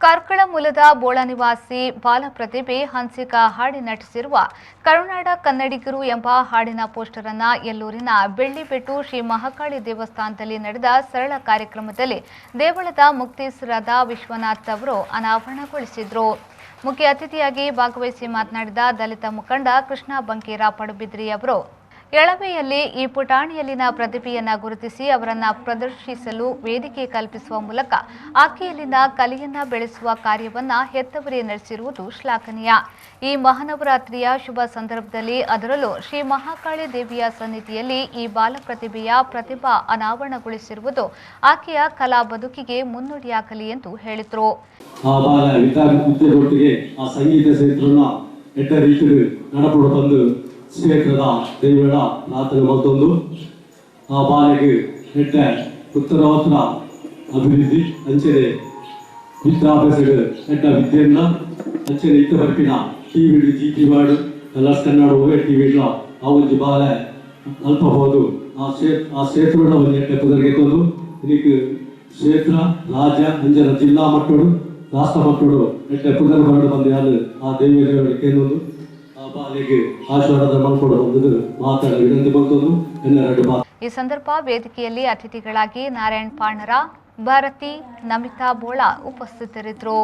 ಕಾರ್ಕಳ ಮೂಲದ ಬೋಳ ನಿವಾಸಿ ಬಾಲ ಪ್ರತಿಭೆ ಹನ್ಸಿಕಾ ಹಾಡಿ ನಟಿಸಿರುವ ಕರುನಾಡ ಕನ್ನಡಿಗರು ಎಂಬ ಹಾಡಿನ ಪೋಸ್ಟರ್ ಅನ್ನ ಯಲ್ಲೂರಿನ ಬೆಳ್ಳಿಬೆಟ್ಟು ಶ್ರೀ ಮಹಾಕಾಳಿ ದೇವಸ್ಥಾನದಲ್ಲಿ ನಡೆದ ಸರಳ ಕಾರ್ಯಕ್ರಮದಲ್ಲಿ ದೇವಳದ ಮುಕ್ತೇಸರಾದ ವಿಶ್ವನಾಥ್ ಅವರು ಅನಾವರಣಗೊಳಿಸಿದರು. ಮುಖ್ಯ ಅತಿಥಿಯಾಗಿ ಭಾಗವಹಿಸಿ ಮಾತನಾಡಿದ ದಲಿತ ಮುಖಂಡ ಕೃಷ್ಣ ಬಂಕೇರ ಪಡುಬಿದ್ರಿ ಅವರು ಎಳವೆಯಲ್ಲಿ ಈ ಪುಟಾಣಿಯಲ್ಲಿನ ಪ್ರತಿಭೆಯನ್ನು ಗುರುತಿಸಿ ಅವರನ್ನು ಪ್ರದರ್ಶಿಸಲು ವೇದಿಕೆ ಕಲ್ಪಿಸುವ ಮೂಲಕ ಆಕೆಯಲ್ಲಿನ ಕಲೆಯನ್ನು ಬೆಳೆಸುವ ಕಾರ್ಯವನ್ನು ಹೆತ್ತವರೇ ನಡೆಸಿರುವುದು ಶ್ಲಾಘನೀಯ. ಈ ಮಹಾನವರಾತ್ರಿಯ ಶುಭ ಸಂದರ್ಭದಲ್ಲಿ ಅದರಲ್ಲೂ ಶ್ರೀ ಮಹಾಕಾಳಿ ದೇವಿಯ ಸನ್ನಿಧಿಯಲ್ಲಿ ಈ ಬಾಲ ಪ್ರತಿಭೆಯ ಪ್ರತಿಭಾ ಅನಾವರಣಗೊಳಿಸಿರುವುದು ಆಕೆಯ ಕಲಾ ಬದುಕಿಗೆ ಮುನ್ನುಡಿಯಾಗಲಿ ಎಂದು ಹೇಳಿದರು. ಕ್ಷೇತ್ರದ ದೇವಳ ಪ್ರಾರ್ಥನೆ ಮತ್ತೊಂದು ಆ ಬಾಲೆಗೆ ನೆಟ್ಟ ಉತ್ತರೋತ್ತರ ಅಭಿವೃದ್ಧಿ ಅಂಚನೆ ವಿದ್ಯಾಭ್ಯಾಸಗಳು ನೆಟ್ಟ ವಿದ್ಯೆಯನ್ನ ಅಂಚನೆ ಇತ್ತ ಬರ್ಪಿನ TV G ward colours Kannada ಹೋಗಿ ಟಿವಿಡ್ಲ ಆ ಒಂದು ಬಾಲೆ ಅಲ್ಪ ಹೋದು ಆ ಕ್ಷೇತ್ರದ ಒಂದು ನೆಟ್ಟ ಕುದುರೆಗೆ ತಂದು ಇದಕ್ಕೆ ಕ್ಷೇತ್ರ ರಾಜ್ಯ ಅಂಜನ ಜಿಲ್ಲಾ ಮಟ್ಟಗಳು ರಾಷ್ಟ್ರ ಮಟ್ಟಗಳು ನೆಟ್ಟ ಕುದುರೆ ಹೊರಡು ಬಂದು ಯಾರು ಆ ದೇವಿಯವರಿಗೆ ಕೇಳೋದು ಈ ಸಂದರ್ಭ ವೇದಿಕೆಯಲ್ಲಿ ಅತಿಥಿಗಳಾಗಿ ನಾರಾಯಣ್ ಪಾಣರ, ಭಾರತಿ, ನಮಿತಾ ಬೋಳ ಉಪಸ್ಥಿತರಿದ್ದರು.